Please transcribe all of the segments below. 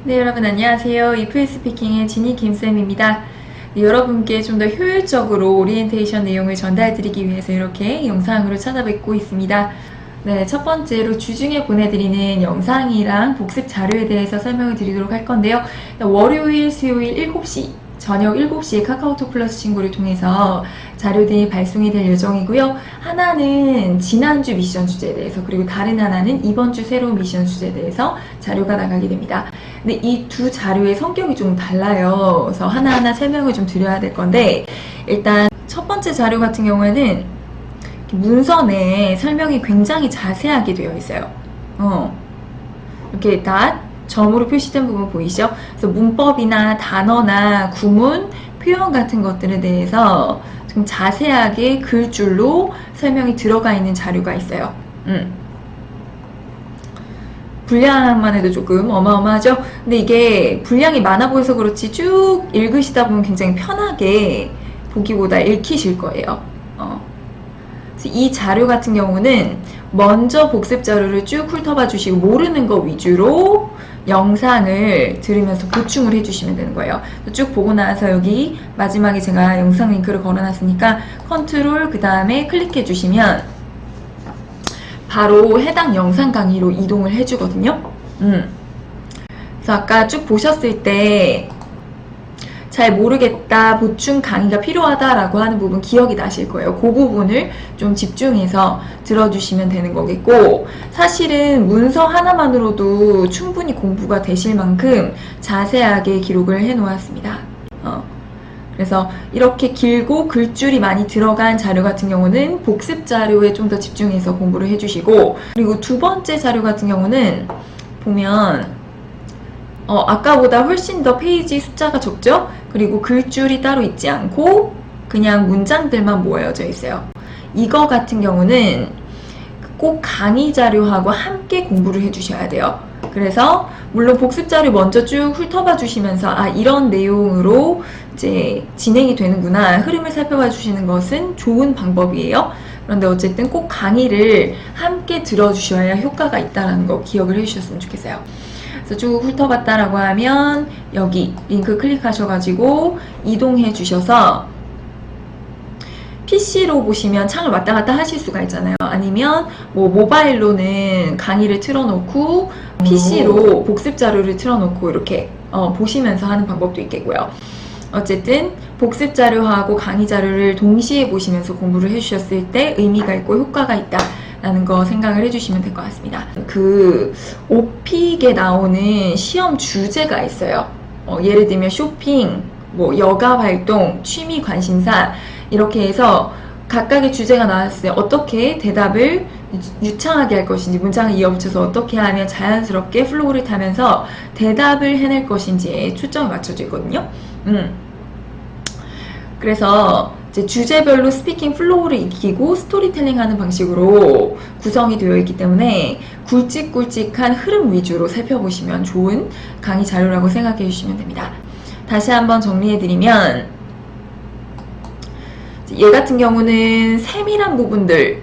네, 여러분 안녕하세요. 이프의 스피킹의 지니 김쌤입니다. 네, 여러분께 좀 더 효율적으로 오리엔테이션 내용을 전달드리기 위해서 이렇게 영상으로 찾아뵙고 있습니다. 네, 첫 번째로 주중에 보내드리는 영상이랑 복습 자료에 대해서 설명을 드리도록 할 건데요. 월요일, 수요일 7시, 저녁 7시에 카카오톡 플러스 친구를 통해서 자료들이 발송이 될 예정이고요. 하나는 지난주 미션 주제에 대해서, 그리고 다른 하나는 이번 주 새로운 미션 주제에 대해서 자료가 나가게 됩니다. 근데 이 두 자료의 성격이 좀 달라요. 그래서 하나하나 설명을 좀 드려야 될 건데, 일단 첫 번째 자료 같은 경우에는 문서 내에 설명이 굉장히 자세하게 되어 있어요. 이렇게 다 점으로 표시된 부분 보이시죠? 그래서 문법이나 단어나 구문, 표현 같은 것들에 대해서 좀 자세하게 글줄로 설명이 들어가 있는 자료가 있어요. 분량만 해도 조금 어마어마하죠? 근데 이게 분량이 많아 보여서 그렇지 쭉 읽으시다 보면 굉장히 편하게 보기보다 읽히실 거예요. 그래서 이 자료 같은 경우는 먼저 복습 자료를 쭉 훑어봐 주시고 모르는 거 위주로 영상을 들으면서 보충을 해주시면 되는 거예요. 쭉 보고 나서 여기 마지막에 제가 영상 링크를 걸어놨으니까 컨트롤 그 다음에 클릭해 주시면 바로 해당 영상 강의로 이동을 해주거든요. 그래서 아까 쭉 보셨을 때 잘 모르겠다, 보충 강의가 필요하다라고 하는 부분 기억이 나실 거예요. 그 부분을 좀 집중해서 들어주시면 되는 거겠고, 사실은 문서 하나만으로도 충분히 공부가 되실 만큼 자세하게 기록을 해 놓았습니다. 그래서 이렇게 길고 글줄이 많이 들어간 자료 같은 경우는 복습 자료에 좀 더 집중해서 공부를 해주시고, 그리고 두 번째 자료 같은 경우는 보면 아까보다 훨씬 더 페이지 숫자가 적죠? 그리고 글줄이 따로 있지 않고 그냥 문장들만 모여져 있어요. 이거 같은 경우는 꼭 강의 자료하고 함께 공부를 해주셔야 돼요. 그래서 물론 복습 자료 먼저 쭉 훑어봐 주시면서 이런 내용으로 이제 진행이 되는구나, 흐름을 살펴봐 주시는 것은 좋은 방법이에요. 그런데 어쨌든 꼭 강의를 함께 들어주셔야 효과가 있다는 거 기억을 해주셨으면 좋겠어요. 그래서 쭉 훑어봤다라고 하면 여기 링크 클릭하셔가지고 이동해 주셔서 PC로 보시면 창을 왔다 갔다 하실 수가 있잖아요. 아니면 뭐 모바일로는 강의를 틀어놓고 PC로 복습 자료를 틀어놓고 이렇게 보시면서 하는 방법도 있겠고요. 어쨌든 복습 자료하고 강의 자료를 동시에 보시면서 공부를 해주셨을 때 의미가 있고 효과가 있다 라는 거 생각을 해주시면 될 것 같습니다. 그 오픽에 나오는 시험 주제가 있어요. 예를 들면 쇼핑, 뭐 여가 활동, 취미 관심사, 이렇게 해서 각각의 주제가 나왔을 때 어떻게 대답을 유창하게 할 것인지, 문장을 이어붙여서 어떻게 하면 자연스럽게 플로우를 타면서 대답을 해낼 것인지에 초점이 맞춰져 있거든요. 그래서 이제 주제별로 스피킹 플로우를 익히고 스토리텔링 하는 방식으로 구성이 되어 있기 때문에 굵직굵직한 흐름 위주로 살펴보시면 좋은 강의 자료라고 생각해 주시면 됩니다. 다시 한번 정리해드리면, 얘 같은 경우는 세밀한 부분들,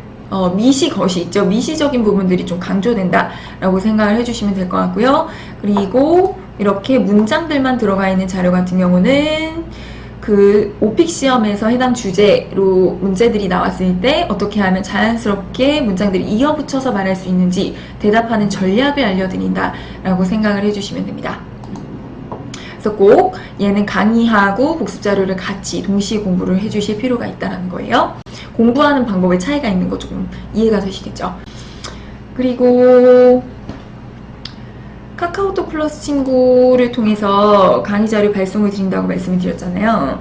미시, 거시 있죠. 미시적인 부분들이 좀 강조된다 라고 생각을 해주시면 될 것 같고요. 그리고 이렇게 문장들만 들어가 있는 자료 같은 경우는 그 오픽 시험에서 해당 주제로 문제들이 나왔을 때 어떻게 하면 자연스럽게 문장들이 이어붙여서 말할 수 있는지 대답하는 전략을 알려드린다 라고 생각을 해주시면 됩니다. 그래서 꼭 얘는 강의하고 복습 자료를 같이 동시에 공부를 해주실 필요가 있다는 거예요. 공부하는 방법에 차이가 있는 거 조금 이해가 되시겠죠? 그리고 카카오톡 플러스 친구를 통해서 강의 자료 발송을 드린다고 말씀을 드렸잖아요.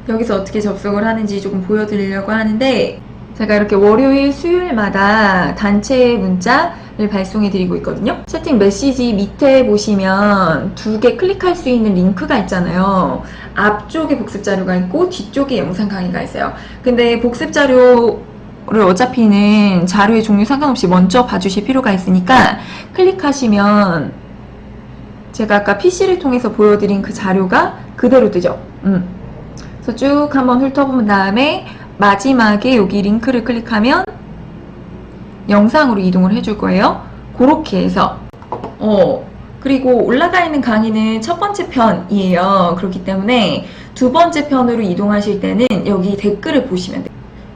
여기서 어떻게 접속을 하는지 조금 보여드리려고 하는데, 제가 이렇게 월요일, 수요일마다 단체 문자를 발송해 드리고 있거든요. 채팅 메시지 밑에 보시면 두 개 클릭할 수 있는 링크가 있잖아요. 앞쪽에 복습 자료가 있고 뒤쪽에 영상 강의가 있어요. 근데 복습 자료를 어차피는 자료의 종류 상관없이 먼저 봐주실 필요가 있으니까 클릭하시면 제가 아까 PC를 통해서 보여드린 그 자료가 그대로 뜨죠. 그래서 쭉 한번 훑어본 다음에 마지막에 여기 링크를 클릭하면 영상으로 이동을 해줄 거예요. 그렇게 해서 그리고 올라가 있는 강의는 첫 번째 편이에요. 그렇기 때문에 두 번째 편으로 이동하실 때는 여기 댓글을 보시면 돼요.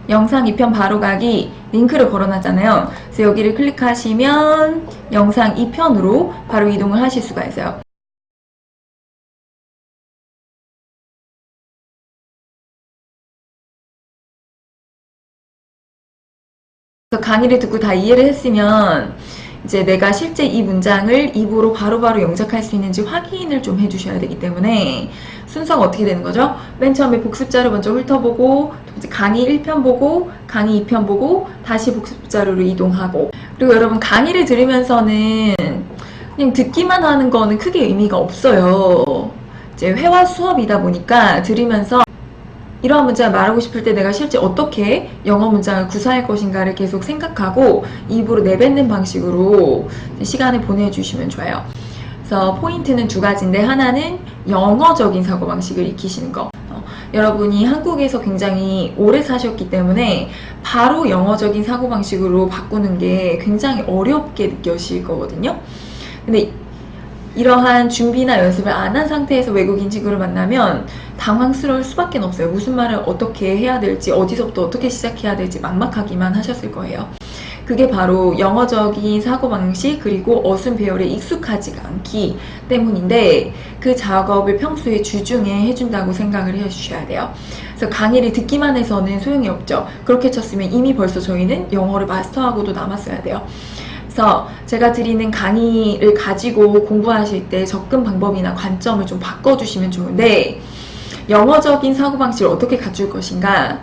영상 2편 바로 가기 링크를 걸어놨잖아요. 그래서 여기를 클릭하시면 영상 2편으로 바로 이동을 하실 수가 있어요. 강의를 듣고 다 이해를 했으면 이제 내가 실제 이 문장을 입으로 바로바로 영작할 수 있는지 확인을 좀 해주셔야 되기 때문에 순서가 어떻게 되는 거죠? 맨 처음에 복습자료 먼저 훑어보고 이제 강의 1편 보고 강의 2편 보고 다시 복습자료로 이동하고, 그리고 여러분 강의를 들으면서는 그냥 듣기만 하는 거는 크게 의미가 없어요. 이제 회화 수업이다 보니까 들으면서 이러한 문장을 말하고 싶을 때 내가 실제 어떻게 영어 문장을 구사할 것인가를 계속 생각하고 입으로 내뱉는 방식으로 시간을 보내주시면 좋아요. 그래서 포인트는 두 가지인데, 하나는 영어적인 사고방식을 익히시는 거. 여러분이 한국에서 굉장히 오래 사셨기 때문에 바로 영어적인 사고방식으로 바꾸는 게 굉장히 어렵게 느껴질 거거든요. 근데 이러한 준비나 연습을 안 한 상태에서 외국인 친구를 만나면 당황스러울 수밖에 없어요. 무슨 말을 어떻게 해야 될지, 어디서부터 어떻게 시작해야 될지 막막하기만 하셨을 거예요. 그게 바로 영어적인 사고방식 그리고 어순 배열에 익숙하지가 않기 때문인데, 그 작업을 평소에 주중에 해준다고 생각을 해주셔야 돼요. 그래서 강의를 듣기만 해서는 소용이 없죠. 그렇게 쳤으면 이미 벌써 저희는 영어를 마스터하고도 남았어야 돼요. 그래서 제가 드리는 강의를 가지고 공부하실 때 접근 방법이나 관점을 좀 바꿔주시면 좋은데, 영어적인 사고방식을 어떻게 갖출 것인가,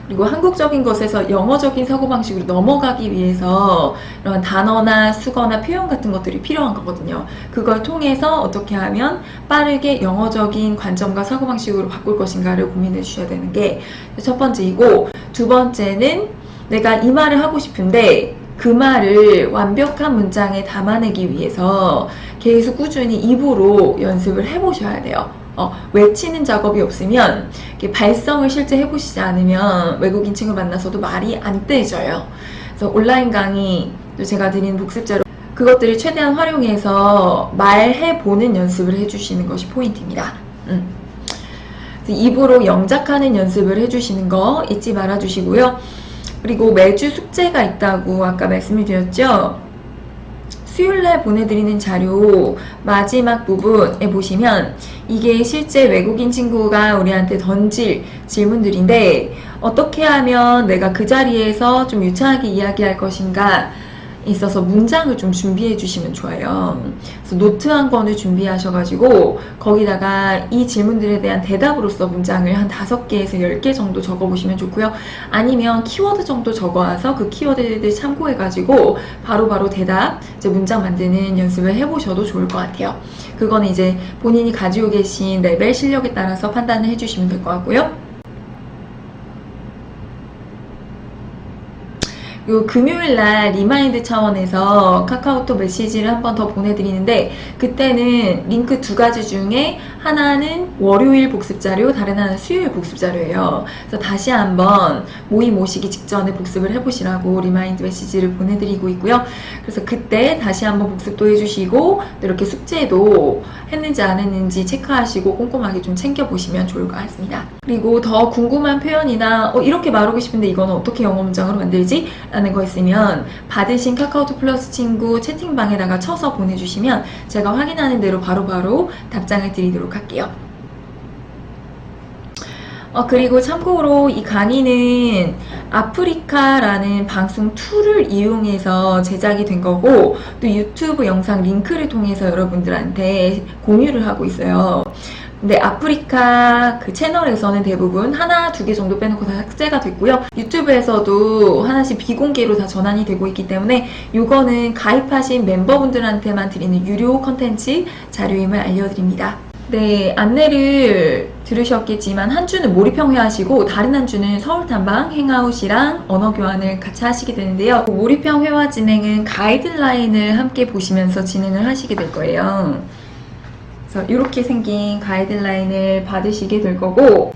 그리고 한국적인 것에서 영어적인 사고방식으로 넘어가기 위해서 이런 단어나 수거나 표현 같은 것들이 필요한 거거든요. 그걸 통해서 어떻게 하면 빠르게 영어적인 관점과 사고방식으로 바꿀 것인가를 고민해 주셔야 되는 게 첫 번째이고, 두 번째는 내가 이 말을 하고 싶은데 그 말을 완벽한 문장에 담아내기 위해서 계속 꾸준히 입으로 연습을 해보셔야 돼요. 외치는 작업이 없으면 발성을 실제 해보시지 않으면 외국인 친구 만나서도 말이 안 떼져요. 그래서 온라인 강의, 또 제가 드리는 복습자료, 그것들을 최대한 활용해서 말해보는 연습을 해주시는 것이 포인트입니다. 입으로 영작하는 연습을 해주시는 거 잊지 말아주시고요. 그리고 매주 숙제가 있다고 아까 말씀을 드렸죠. 수요일날 보내드리는 자료 마지막 부분에 보시면 이게 실제 외국인 친구가 우리한테 던질 질문들인데, 어떻게 하면 내가 그 자리에서 좀 유창하게 이야기할 것인가 있어서 문장을 좀 준비해 주시면 좋아요. 그래서 노트 한 권을 준비하셔가지고 거기다가 이 질문들에 대한 대답으로서 문장을 한 5개에서 10개 정도 적어보시면 좋고요. 아니면 키워드 정도 적어와서 그 키워드들 참고해가지고 바로바로 대답, 이제 문장 만드는 연습을 해보셔도 좋을 것 같아요. 그거는 이제 본인이 가지고 계신 레벨 실력에 따라서 판단을 해주시면 될 것 같고요. 요 금요일날 리마인드 차원에서 카카오톡 메시지를 한 번 더 보내드리는데, 그때는 링크 두 가지 중에 하나는 월요일 복습자료, 다른 하나는 수요일 복습자료예요. 그래서 다시 한번 모임 오시기 직전에 복습을 해보시라고 리마인드 메시지를 보내드리고 있고요. 그래서 그때 다시 한번 복습도 해주시고 이렇게 숙제도 했는지 안 했는지 체크하시고 꼼꼼하게 좀 챙겨보시면 좋을 것 같습니다. 그리고 더 궁금한 표현이나 이렇게 말하고 싶은데 이거는 어떻게 영어 문장으로 만들지? 라는 거 있으면 받으신 카카오톡 플러스 친구 채팅방에다가 쳐서 보내주시면 제가 확인하는 대로 바로바로 답장을 드리도록 할게요. 그리고 참고로 이 강의는 아프리카라는 방송 툴을 이용해서 제작이 된 거고, 또 유튜브 영상 링크를 통해서 여러분들한테 공유를 하고 있어요. 근데 아프리카 그 채널에서는 대부분 하나, 2개 정도 빼놓고 다 삭제가 됐고요. 유튜브에서도 하나씩 비공개로 다 전환이 되고 있기 때문에 이거는 가입하신 멤버분들한테만 드리는 유료 컨텐츠 자료임을 알려드립니다. 네, 안내를 들으셨겠지만 한 주는 몰입형 회화시고 다른 한 주는 서울 탐방 행아웃이랑 언어 교환을 같이 하시게 되는데요. 몰입형 회화 진행은 가이드라인을 함께 보시면서 진행을 하시게 될 거예요. 그래서 이렇게 생긴 가이드라인을 받으시게 될 거고,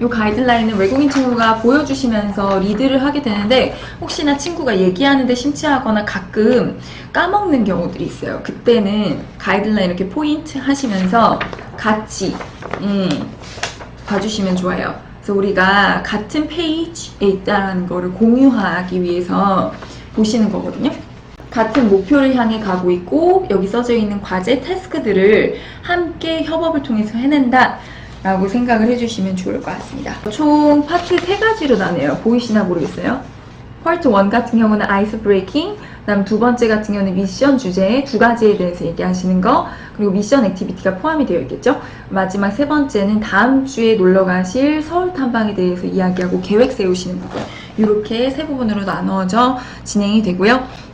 이 가이드라인은 외국인 친구가 보여주시면서 리드를 하게 되는데 혹시나 친구가 얘기하는데 심취하거나 가끔 까먹는 경우들이 있어요. 그때는 가이드라인 이렇게 포인트 하시면서 같이 봐주시면 좋아요. 그래서 우리가 같은 페이지에 있다는 거를 공유하기 위해서 보시는 거거든요. 같은 목표를 향해 가고 있고 여기 써져 있는 과제, 태스크들을 함께 협업을 통해서 해낸다 라고 생각을 해주시면 좋을 것 같습니다. 총 파트 3가지로 나뉘어요. 보이시나 모르겠어요. 파트 1 같은 경우는 아이스 브레이킹, 그다음 두 번째 같은 경우는 미션 주제 2가지에 대해서 얘기하시는 거, 그리고 미션 액티비티가 포함이 되어 있겠죠. 마지막 세 번째는 다음 주에 놀러 가실 서울 탐방에 대해서 이야기하고 계획 세우시는 부분, 이렇게 세 부분으로 나누어져 진행이 되고요.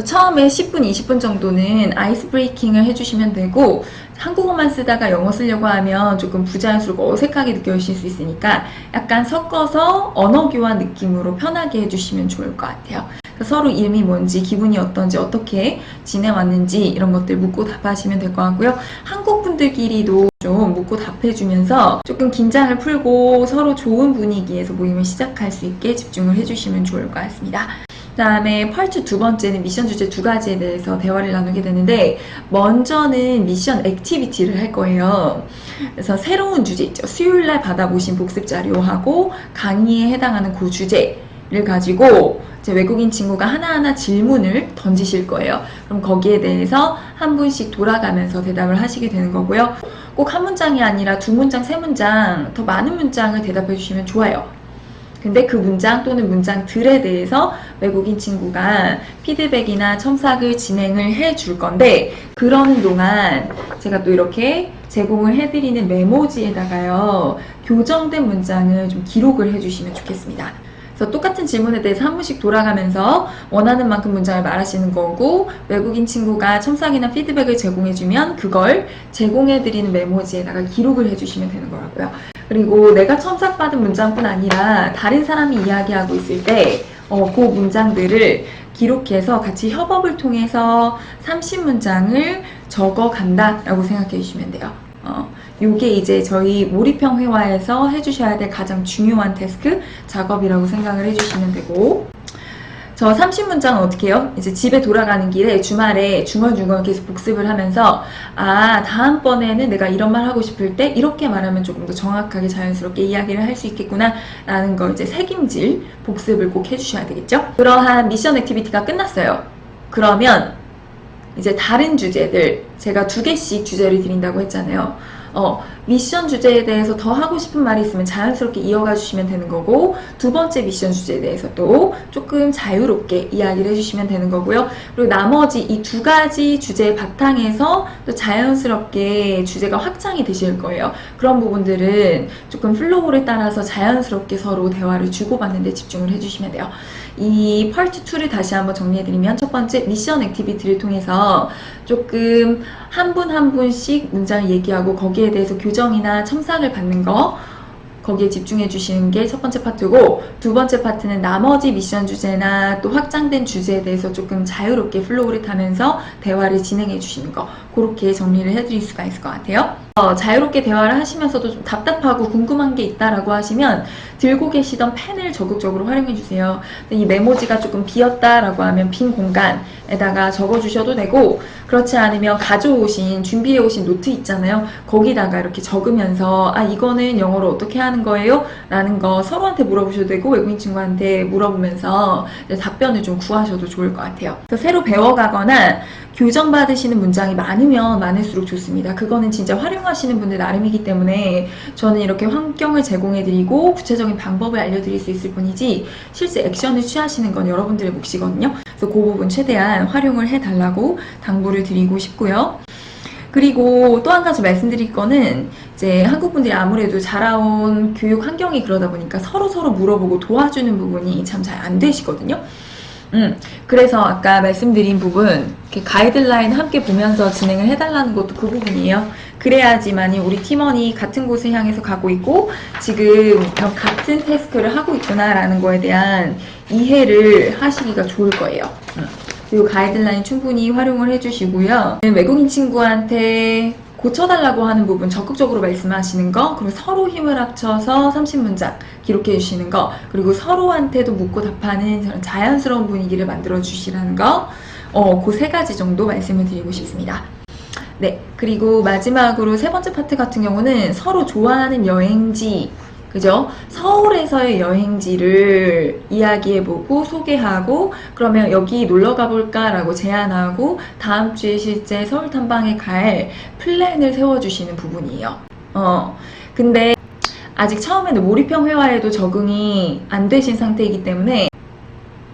처음에 10분, 20분 정도는 아이스 브레이킹을 해주시면 되고, 한국어만 쓰다가 영어 쓰려고 하면 조금 부자연스럽고 어색하게 느껴지실 수 있으니까 약간 섞어서 언어 교환 느낌으로 편하게 해주시면 좋을 것 같아요. 서로 이름이 뭔지, 기분이 어떤지, 어떻게 지내왔는지 이런 것들 묻고 답하시면 될 것 같고요. 한국 분들끼리도 좀 묻고 답해주면서 조금 긴장을 풀고 서로 좋은 분위기에서 모임을 시작할 수 있게 집중을 해주시면 좋을 것 같습니다. 그 다음에 파트 2번째는 미션 주제 2가지에 대해서 대화를 나누게 되는데, 먼저는 미션 액티비티를 할 거예요. 그래서 새로운 주제 있죠. 수요일날 받아보신 복습 자료하고 강의에 해당하는 그 주제를 가지고 이제 외국인 친구가 하나하나 질문을 던지실 거예요. 그럼 거기에 대해서 한 분씩 돌아가면서 대답을 하시게 되는 거고요. 꼭 한 문장이 아니라 2문장, 3문장, 더 많은 문장을 대답해 주시면 좋아요. 근데 그 문장 또는 문장들에 대해서 외국인 친구가 피드백이나 첨삭을 진행을 해 줄 건데, 그러는 동안 제가 또 이렇게 제공을 해드리는 메모지에다가요, 교정된 문장을 좀 기록을 해주시면 좋겠습니다. 그래서 똑같은 질문에 대해서 한 분씩 돌아가면서 원하는 만큼 문장을 말하시는 거고, 외국인 친구가 첨삭이나 피드백을 제공해주면 그걸 제공해드리는 메모지에다가 기록을 해주시면 되는 거라고요. 그리고 내가 첨삭받은 문장뿐 아니라 다른 사람이 이야기하고 있을 때 그 문장들을 기록해서 같이 협업을 통해서 30문장을 적어간다 라고 생각해 주시면 돼요. 요게 이제 저희 몰입형 회화에서 해주셔야 될 가장 중요한 태스크 작업이라고 생각을 해주시면 되고, 저 30문장은 어떻게 해요? 이제 집에 돌아가는 길에 주말에 중얼중얼 계속 복습을 하면서, 아, 다음번에는 내가 이런 말 하고 싶을 때 이렇게 말하면 조금 더 정확하게 자연스럽게 이야기를 할 수 있겠구나 라는 걸 이제 책임질 복습을 꼭 해주셔야 되겠죠? 그러한 미션 액티비티가 끝났어요. 그러면 이제 다른 주제들, 제가 2개씩 주제를 드린다고 했잖아요. 미션 주제에 대해서 더 하고 싶은 말이 있으면 자연스럽게 이어가 주시면 되는 거고, 2번째 미션 주제에 대해서 또 조금 자유롭게 이야기를 해주시면 되는 거고요. 그리고 나머지 이 2가지 주제의 바탕에서 또 자연스럽게 주제가 확장이 되실 거예요. 그런 부분들은 조금 플로우를 따라서 자연스럽게 서로 대화를 주고받는 데 집중을 해주시면 돼요. 이 파트 2를 다시 한번 정리해드리면, 첫 번째 미션 액티비티를 통해서 조금 한 분 한 분씩 문장을 얘기하고 거기에 대해서 교정이나 첨삭을 받는 거, 거기에 집중해 주시는 게 첫 번째 파트고, 2번째 파트는 나머지 미션 주제나 또 확장된 주제에 대해서 조금 자유롭게 플로우를 타면서 대화를 진행해 주시는 거, 그렇게 정리를 해드릴 수가 있을 것 같아요. 자유롭게 대화를 하시면서도 좀 답답하고 궁금한 게 있다라고 하시면 들고 계시던 펜을 적극적으로 활용해 주세요. 이 메모지가 조금 비었다라고 하면 빈 공간에다가 적어 주셔도 되고, 그렇지 않으면 가져오신, 준비해 오신 노트 있잖아요. 거기다가 이렇게 적으면서, 아, 이거는 영어로 어떻게 하는 거예요? 라는 거 서로한테 물어보셔도 되고, 외국인 친구한테 물어보면서 답변을 좀 구하셔도 좋을 것 같아요. 그래서 새로 배워가거나 교정받으시는 문장이 많으면 많을수록 좋습니다. 그거는 진짜 활용하시는 분들 나름이기 때문에 저는 이렇게 환경을 제공해드리고 구체적인 방법을 알려드릴 수 있을 뿐이지, 실제 액션을 취하시는 건 여러분들의 몫이거든요. 그래서 그 부분 최대한 활용을 해달라고 당부를 드리고 싶고요. 그리고 또 한 가지 말씀드릴 거는, 이제 한국 분들이 아무래도 자라온 교육 환경이 그러다 보니까 서로 물어보고 도와주는 부분이 참 잘 안 되시거든요. 그래서 아까 말씀드린 부분, 이렇게 가이드라인 함께 보면서 진행을 해달라는 것도 그 부분이에요. 그래야지만이 우리 팀원이 같은 곳을 향해서 가고 있고 지금 같은 태스크를 하고 있구나라는 거에 대한 이해를 하시기가 좋을 거예요. 그리고 가이드라인 충분히 활용을 해주시고요. 외국인 친구한테 고쳐달라고 하는 부분 적극적으로 말씀하시는 거, 그리고 서로 힘을 합쳐서 30문장 기록해 주시는 거, 그리고 서로한테도 묻고 답하는 그런 자연스러운 분위기를 만들어 주시라는 거, 그 세 가지 정도 말씀을 드리고 싶습니다. 네, 그리고 마지막으로 세 번째 파트 같은 경우는 서로 좋아하는 여행지, 그죠? 서울에서의 여행지를 이야기해보고 소개하고, 그러면 여기 놀러 가볼까 라고 제안하고 다음 주에 실제 서울 탐방에 갈 플랜을 세워주시는 부분이에요. 근데 아직 처음에는 몰입형 회화에도 적응이 안 되신 상태이기 때문에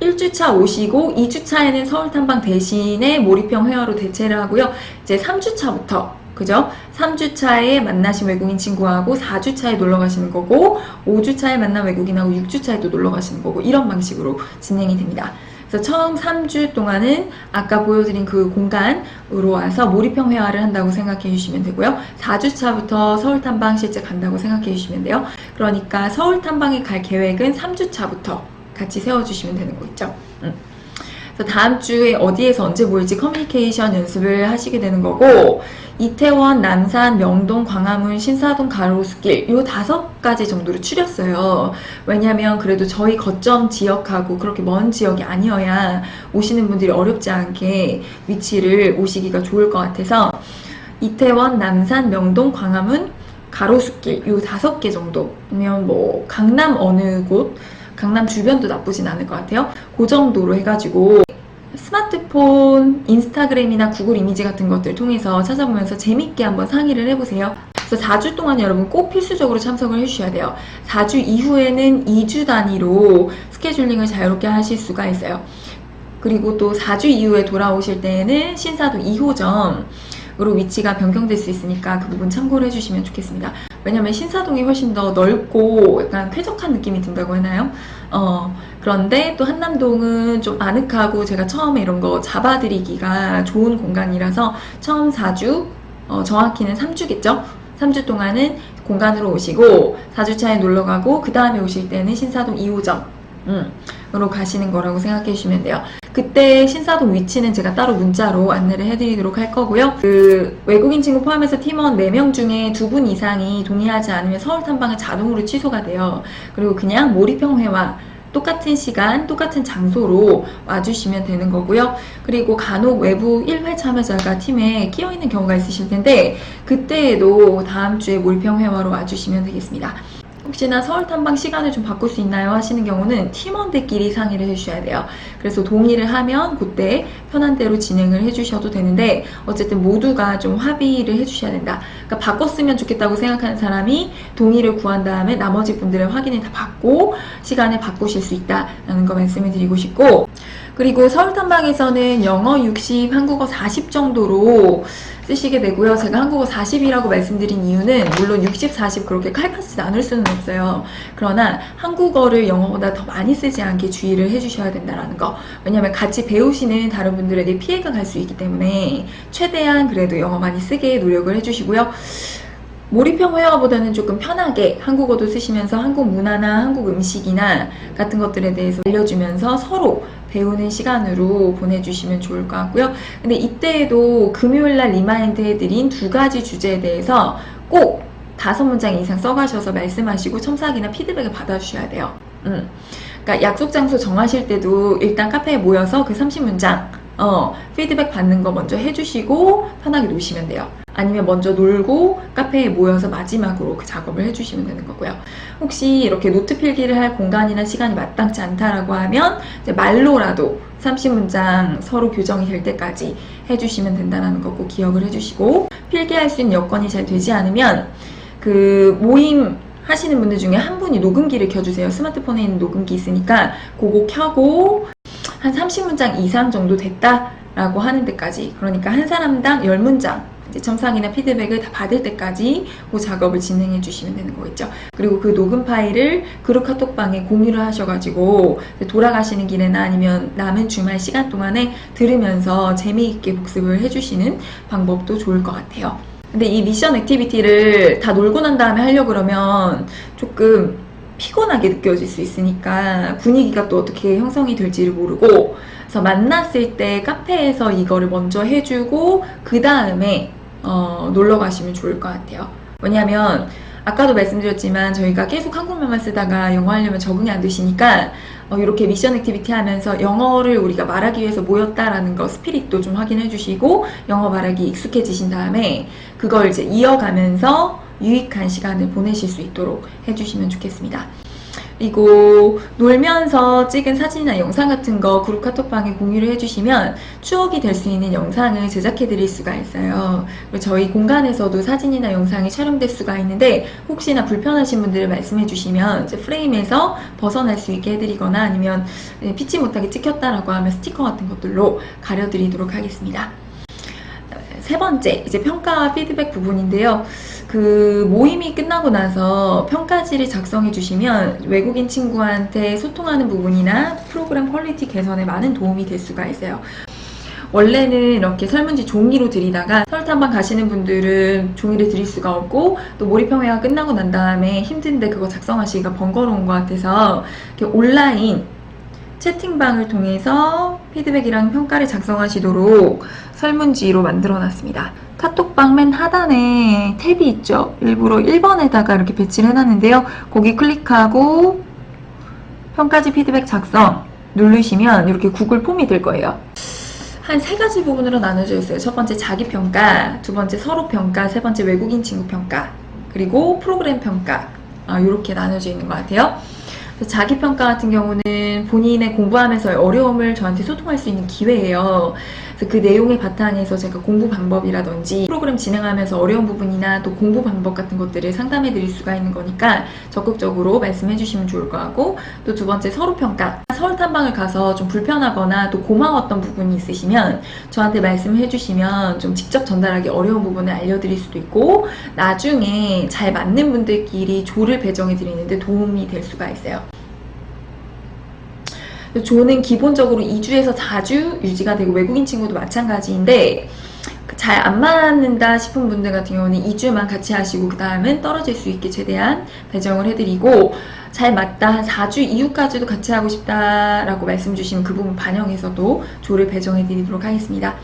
1주차 오시고 2주차에는 서울 탐방 대신에 몰입형 회화로 대체를 하고요. 이제 3주차부터, 그죠? 3주차에 만나신 외국인 친구하고 4주차에 놀러 가시는 거고, 5주차에 만난 외국인하고 6주차에 또 놀러 가시는 거고, 이런 방식으로 진행이 됩니다. 그래서 처음 3주 동안은 아까 보여드린 그 공간으로 와서 몰입형 회화를 한다고 생각해 주시면 되고요. 4주차부터 서울 탐방 실제 간다고 생각해 주시면 돼요. 그러니까 서울 탐방에 갈 계획은 3주차부터 같이 세워주시면 되는 거 있죠. 그래서 다음 주에 어디에서 언제 모일지 커뮤니케이션 연습을 하시게 되는 거고, 이태원, 남산, 명동, 광화문, 신사동, 가로수길 요 5가지 정도로 추렸어요. 왜냐면 그래도 저희 거점 지역하고 그렇게 먼 지역이 아니어야 오시는 분들이 어렵지 않게 위치를 오시기가 좋을 것 같아서 이태원, 남산, 명동, 광화문, 가로수길 요 5개 정도면 뭐 강남 어느 곳, 강남 주변도 나쁘진 않을 것 같아요. 그 정도로 해가지고 스마트폰, 인스타그램이나 구글 이미지 같은 것들 통해서 찾아보면서 재밌게 한번 상의를 해보세요. 그래서 4주 동안 여러분 꼭 필수적으로 참석을 해주셔야 돼요. 4주 이후에는 2주 단위로 스케줄링을 자유롭게 하실 수가 있어요. 그리고 또 4주 이후에 돌아오실 때에는 신사동 2호점으로 위치가 변경될 수 있으니까 그 부분 참고를 해주시면 좋겠습니다. 왜냐면 신사동이 훨씬 더 넓고 약간 쾌적한 느낌이 든다고 했나요? 그런데 또 한남동은 좀 아늑하고 제가 처음에 이런 거 잡아드리기가 좋은 공간이라서 처음 4주, 정확히는 3주겠죠? 3주 동안은 공간으로 오시고 4주차에 놀러가고 그 다음에 오실 때는 신사동 2호점 으로 가시는 거라고 생각해 주시면 돼요. 그때 신사동 위치는 제가 따로 문자로 안내를 해드리도록 할 거고요. 그 외국인 친구 포함해서 팀원 4명 중에 2분 이상이 동의하지 않으면 서울 탐방은 자동으로 취소가 돼요. 그리고 그냥 몰입형 회화 똑같은 시간, 똑같은 장소로 와주시면 되는 거고요. 그리고 간혹 외부 1회 참여자가 팀에 끼어있는 경우가 있으실 텐데 그때에도 다음 주에 몰입형 회화로 와주시면 되겠습니다. 혹시나 서울 탐방 시간을 좀 바꿀 수 있나요? 하시는 경우는 팀원들끼리 상의를 해주셔야 돼요. 그래서 동의를 하면 그때 편한 대로 진행을 해주셔도 되는데 어쨌든 모두가 좀 합의를 해주셔야 된다. 그러니까 바꿨으면 좋겠다고 생각하는 사람이 동의를 구한 다음에 나머지 분들의 확인을 다 받고 시간을 바꾸실 수 있다라는 거 말씀을 드리고 싶고, 그리고 서울 탐방에서는 영어 60, 한국어 40 정도로 쓰시게 되고요. 제가 한국어 40이라고 말씀드린 이유는 물론 60, 40 그렇게 칼같이 나눌 수는 없어요. 그러나 한국어를 영어보다 더 많이 쓰지 않게 주의를 해주셔야 된다는 거. 왜냐면 같이 배우시는 다른 분들에게 피해가 갈 수 있기 때문에 최대한 그래도 영어 많이 쓰게 노력을 해주시고요. 몰입형 회화보다는 조금 편하게 한국어도 쓰시면서 한국 문화나 한국 음식이나 같은 것들에 대해서 알려주면서 서로 배우는 시간으로 보내주시면 좋을 것 같고요. 근데 이때에도 금요일날 리마인드 해드린 2가지 주제에 대해서 꼭 5문장 이상 써가셔서 말씀하시고 첨삭이나 피드백을 받아주셔야 돼요. 그러니까 약속 장소 정하실 때도 일단 카페에 모여서 그 30문장 피드백 받는 거 먼저 해주시고 편하게 놓으시면 돼요. 아니면 먼저 놀고 카페에 모여서 마지막으로 그 작업을 해주시면 되는 거고요. 혹시 이렇게 노트 필기를 할 공간이나 시간이 마땅치 않다라고 하면 이제 말로라도 30문장 서로 교정이 될 때까지 해주시면 된다는 거 꼭 기억을 해주시고, 필기할 수 있는 여건이 잘 되지 않으면 그 모임 하시는 분들 중에 한 분이 녹음기를 켜주세요. 스마트폰에 있는 녹음기 있으니까 그거 켜고 한 30문장 이상 정도 됐다라고 하는 데까지, 그러니까 한 사람당 10문장 이제 첨삭이나 피드백을 다 받을 때까지 그 작업을 진행해 주시면 되는 거겠죠. 그리고 그 녹음 파일을 그룹 카톡방에 공유를 하셔가지고 돌아가시는 길에나 아니면 남은 주말 시간 동안에 들으면서 재미있게 복습을 해주시는 방법도 좋을 것 같아요. 근데 이 미션 액티비티를 다 놀고 난 다음에 하려고 그러면 조금 피곤하게 느껴질 수 있으니까 분위기가 또 어떻게 형성이 될지를 모르고, 그래서 만났을 때 카페에서 이거를 먼저 해주고 그 다음에 놀러 가시면 좋을 것 같아요. 왜냐하면 아까도 말씀드렸지만 저희가 계속 한국말만 쓰다가 영어 하려면 적응이 안 되시니까 이렇게 미션 액티비티 하면서 영어를 우리가 말하기 위해서 모였다라는 거 스피릿도 좀 확인해 주시고 영어 말하기 익숙해지신 다음에 그걸 이제 이어가면서 유익한 시간을 보내실 수 있도록 해주시면 좋겠습니다. 그리고 놀면서 찍은 사진이나 영상 같은 거 그룹 카톡방에 공유를 해주시면 추억이 될 수 있는 영상을 제작해 드릴 수가 있어요. 그리고 저희 공간에서도 사진이나 영상이 촬영될 수가 있는데 혹시나 불편하신 분들을 말씀해 주시면 이제 프레임에서 벗어날 수 있게 해드리거나 아니면 피치 못하게 찍혔다라고 하면 스티커 같은 것들로 가려드리도록 하겠습니다. 세 번째, 이제 평가와 피드백 부분인데요. 그 모임이 끝나고 나서 평가지를 작성해 주시면 외국인 친구한테 소통하는 부분이나 프로그램 퀄리티 개선에 많은 도움이 될 수가 있어요. 원래는 이렇게 설문지 종이로 드리다가 설탕방 가시는 분들은 종이를 드릴 수가 없고 또 몰입평회가 끝나고 난 다음에 힘든데 그거 작성하시기가 번거로운 것 같아서 이렇게 온라인 채팅방을 통해서 피드백이랑 평가를 작성하시도록 설문지로 만들어 놨습니다. 카톡방 맨 하단에 탭이 있죠? 일부러 1번에다가 이렇게 배치를 해놨는데요. 거기 클릭하고 평가지 피드백 작성 누르시면 이렇게 구글 폼이 될 거예요. 한 세 가지 부분으로 나눠져 있어요. 첫 번째 자기평가, 두 번째 서로평가, 세 번째 외국인 친구 평가, 그리고 프로그램 평가 이렇게 나눠져 있는 것 같아요. 자기평가 같은 경우는 본인의 공부하면서의 어려움을 저한테 소통할 수 있는 기회예요. 그래서 그 내용의 바탕에서 제가 공부 방법이라든지 프로그램 진행하면서 어려운 부분이나 또 공부 방법 같은 것들을 상담해 드릴 수가 있는 거니까 적극적으로 말씀해 주시면 좋을 것 같고, 또 두 번째 서로평가. 서울 탐방을 가서 좀 불편하거나 또 고마웠던 부분이 있으시면 저한테 말씀해 주시면 좀 직접 전달하기 어려운 부분을 알려드릴 수도 있고 나중에 잘 맞는 분들끼리 조를 배정해 드리는데 도움이 될 수가 있어요. 조는 기본적으로 2주에서 4주 유지가 되고 외국인 친구도 마찬가지인데 잘 안 맞는다 싶은 분들 같은 경우는 2주만 같이 하시고 그 다음은 떨어질 수 있게 최대한 배정을 해드리고, 잘 맞다 한 4주 이후까지도 같이 하고 싶다라고 말씀 주시면 그 부분 반영해서도 조를 배정해 드리도록 하겠습니다.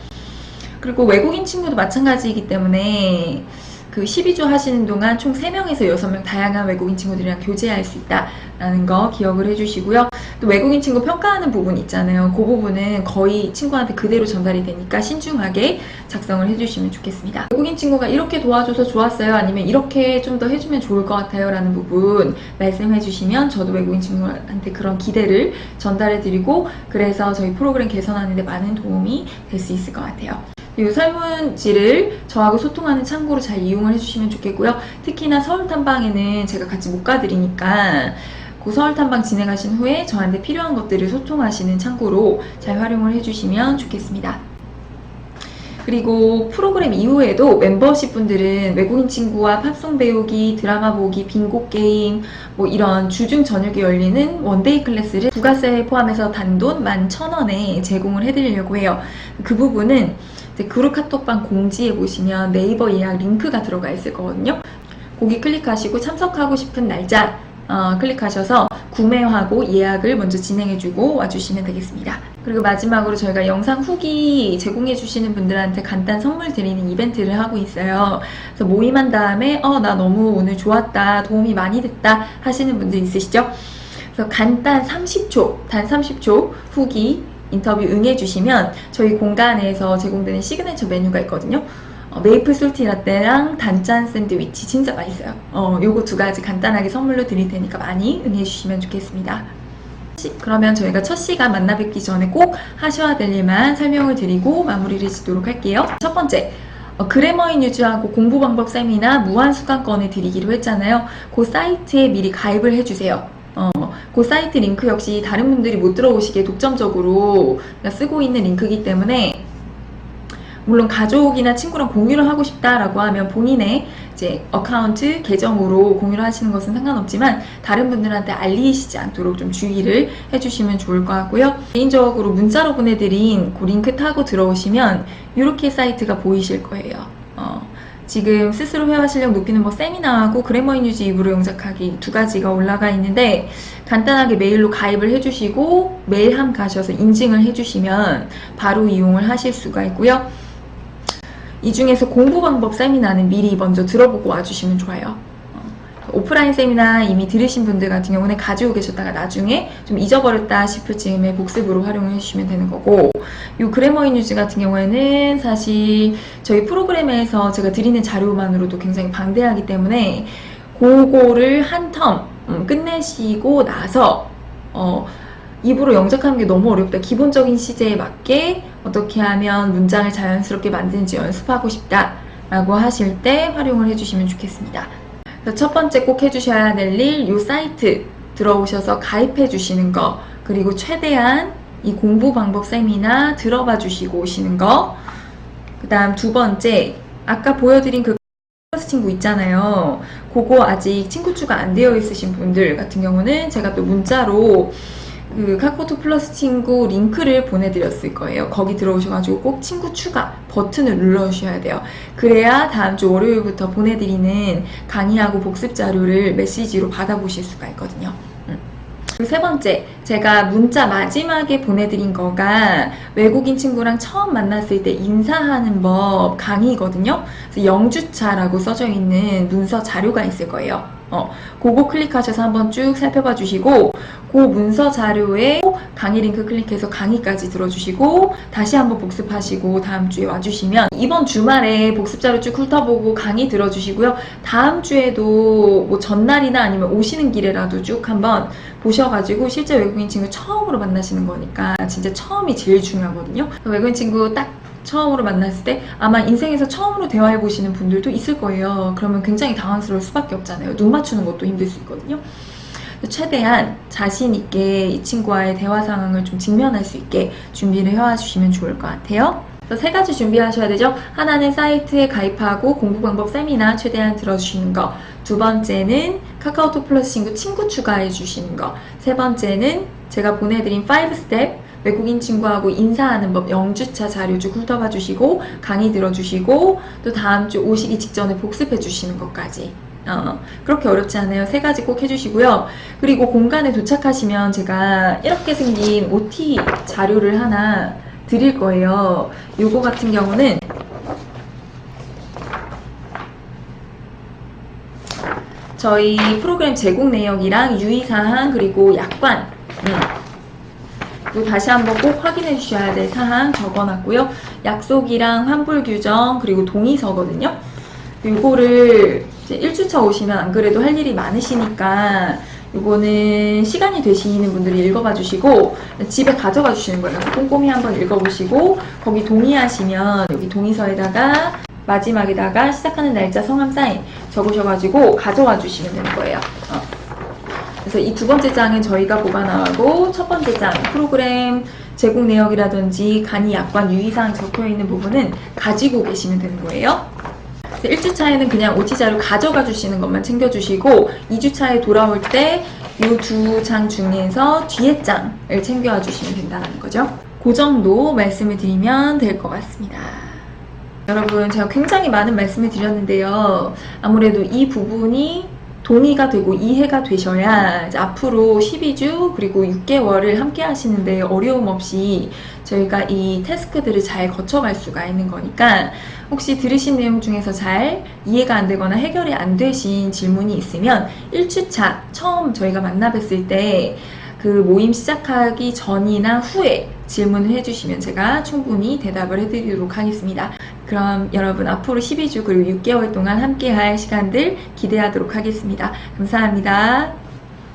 그리고 외국인 친구도 마찬가지이기 때문에 그 12주 하시는 동안 총 3명에서 6명 다양한 외국인 친구들이랑 교제할 수 있다라는 거 기억을 해주시고요. 또 외국인 친구 평가하는 부분 있잖아요. 그 부분은 거의 친구한테 그대로 전달이 되니까 신중하게 작성을 해주시면 좋겠습니다. 외국인 친구가 이렇게 도와줘서 좋았어요, 아니면 이렇게 좀 더 해주면 좋을 것 같아요 라는 부분 말씀해 주시면 저도 외국인 친구한테 그런 기대를 전달해 드리고 그래서 저희 프로그램 개선하는 데 많은 도움이 될 수 있을 것 같아요. 이 설문지를 저하고 소통하는 창구로 잘 이용을 해주시면 좋겠고요. 특히나 서울 탐방에는 제가 같이 못 가드리니까 그 서울 탐방 진행하신 후에 저한테 필요한 것들을 소통하시는 창구로 잘 활용을 해주시면 좋겠습니다. 그리고 프로그램 이후에도 멤버십 분들은 외국인 친구와 팝송 배우기, 드라마 보기, 빙고 게임, 뭐 이런 주중 저녁에 열리는 원데이 클래스를 부가세 포함해서 단돈 11,000원에 제공을 해드리려고 해요. 그 부분은 그룹 카톡방 공지에 보시면 네이버 예약 링크가 들어가 있을 거거든요. 거기 클릭하시고 참석하고 싶은 날짜 클릭하셔서 구매하고 예약을 먼저 진행해주고 와주시면 되겠습니다. 그리고 마지막으로 저희가 영상 후기 제공해주시는 분들한테 간단 선물 드리는 이벤트를 하고 있어요. 그래서 모임한 다음에 나 너무 오늘 좋았다, 도움이 많이 됐다 하시는 분들 있으시죠? 그래서 간단 30초, 단 30초 후기 인터뷰 응해주시면 저희 공간에서 제공되는 시그니처 메뉴가 있거든요. 메이플 솔티 라떼랑 단짠 샌드위치 진짜 맛있어요. 요거 두 가지 간단하게 선물로 드릴 테니까 많이 응해주시면 좋겠습니다. 그러면 저희가 첫 시간 만나 뵙기 전에 꼭 하셔야 될 일만 설명을 드리고 마무리를 짓도록 할게요. 첫 번째, 그래머인 유즈하고 공부 방법 세미나 무한 수강권을 드리기로 했잖아요. 그 사이트에 미리 가입을 해주세요. 그 사이트 링크 역시 다른 분들이 못 들어오시게 독점적으로 쓰고 있는 링크이기 때문에 물론 가족이나 친구랑 공유를 하고 싶다라고 하면 본인의 이제 어카운트 계정으로 공유를 하시는 것은 상관없지만 다른 분들한테 알리시지 않도록 좀 주의를 해주시면 좋을 것 같고요. 개인적으로 문자로 보내드린 그 링크 타고 들어오시면 이렇게 사이트가 보이실 거예요. 지금 스스로 회화 실력 높이는 법 세미나하고 그래머인 유즈 입으로 영작하기 두 가지가 올라가 있는데 간단하게 메일로 가입을 해주시고 메일함 가셔서 인증을 해주시면 바로 이용을 하실 수가 있고요. 이 중에서 공부 방법 세미나는 미리 먼저 들어보고 와주시면 좋아요. 오프라인 세미나 이미 들으신 분들 같은 경우는 가지고 계셨다가 나중에 좀 잊어버렸다 싶을 즈음에 복습으로 활용해 주시면 되는 거고, 이 그래머 인유즈 같은 경우에는 사실 저희 프로그램에서 제가 드리는 자료만으로도 굉장히 방대하기 때문에 그거를 한 텀 끝내시고 나서 입으로 영작하는 게 너무 어렵다, 기본적인 시제에 맞게 어떻게 하면 문장을 자연스럽게 만드는지 연습하고 싶다 라고 하실 때 활용을 해주시면 좋겠습니다. 그래서 첫 번째 꼭 해주셔야 될 일, 이 사이트 들어오셔서 가입해 주시는 거, 그리고 최대한 이 공부 방법 세미나 들어봐 주시고 오시는 거. 그 다음 두 번째, 아까 보여드린 그 플러스 친구 있잖아요. 그거 아직 친구 추가 안 되어 있으신 분들 같은 경우는 제가 또 문자로 그 카카오톡 플러스 친구 링크를 보내드렸을 거예요. 거기 들어오셔가지고 꼭 친구 추가 버튼을 눌러주셔야 돼요. 그래야 다음 주 월요일부터 보내드리는 강의하고 복습 자료를 메시지로 받아보실 수가 있거든요. 세 번째, 제가 문자 마지막에 보내드린 거가 외국인 친구랑 처음 만났을 때 인사하는 법 강의거든요. 그래서 0주차라고 써져 있는 문서 자료가 있을 거예요. 그거 클릭하셔서 한번 쭉 살펴봐 주시고, 그 문서 자료에 강의 링크 클릭해서 강의까지 들어주시고 다시 한번 복습하시고 다음 주에 와주시면, 이번 주말에 복습 자료 쭉 훑어보고 강의 들어주시고요. 다음 주에도 뭐 전날이나 아니면 오시는 길에라도 쭉 한번 보셔가지고, 실제 외국인 친구 처음으로 만나시는 거니까 진짜 처음이 제일 중요하거든요. 외국인 친구 딱 처음으로 만났을 때 아마 인생에서 처음으로 대화해 보시는 분들도 있을 거예요. 그러면 굉장히 당황스러울 수밖에 없잖아요. 눈 맞추는 것도 힘들 수 있거든요. 최대한 자신 있게 이 친구와의 대화 상황을 좀 직면할 수 있게 준비를 해와 주시면 좋을 것 같아요. 그래서 세 가지 준비하셔야 되죠. 하나는 사이트에 가입하고 공부 방법 세미나 최대한 들어주시는 거. 두 번째는 카카오톡 플러스 친구 추가해 주시는 거. 세 번째는 제가 보내드린 5스텝 외국인 친구하고 인사하는 법 0주차 자료 쭉 훑어봐 주시고 강의 들어주시고 또 다음 주 오시기 직전에 복습해 주시는 것까지. 그렇게 어렵지 않아요. 세 가지 꼭 해주시고요. 그리고 공간에 도착하시면 제가 이렇게 생긴 OT 자료를 하나 드릴 거예요. 요거 같은 경우는 저희 프로그램 제공 내역이랑 유의사항 그리고 약관 그리고 다시 한번 꼭 확인해 주셔야 될 사항 적어놨고요. 약속이랑 환불 규정 그리고 동의서거든요. 요거를 이제 1주차 오시면 안 그래도 할 일이 많으시니까 요거는 시간이 되시는 분들이 읽어봐 주시고 집에 가져가 주시는 거예요. 꼼꼼히 한번 읽어보시고 거기 동의하시면 여기 동의서에다가 마지막에다가 시작하는 날짜 성함 사인 적으셔가지고 가져와 주시면 되는 거예요. 그래서 이 두 번째 장은 저희가 보관하고 첫 번째 장 프로그램 제공 내역이라든지 강의 약관 유의사항 적혀있는 부분은 가지고 계시면 되는 거예요. 1주차에는 그냥 OT 자료 가져가 주시는 것만 챙겨주시고 2주차에 돌아올 때 이 두 장 중에서 뒤에 장을 챙겨와 주시면 된다는 거죠. 그 정도 말씀을 드리면 될 것 같습니다. 여러분, 제가 굉장히 많은 말씀을 드렸는데요. 아무래도 이 부분이 동의가 되고 이해가 되셔야 이제 앞으로 12주 그리고 6개월을 함께 하시는데 어려움 없이 저희가 이 태스크들을 잘 거쳐갈 수가 있는 거니까, 혹시 들으신 내용 중에서 잘 이해가 안 되거나 해결이 안 되신 질문이 있으면 1주차 처음 저희가 만나 뵀을 때 그 모임 시작하기 전이나 후에 질문을 해주시면 제가 충분히 대답을 해드리도록 하겠습니다. 그럼 여러분 앞으로 12주 그리고 6개월 동안 함께 할 시간들 기대하도록 하겠습니다. 감사합니다.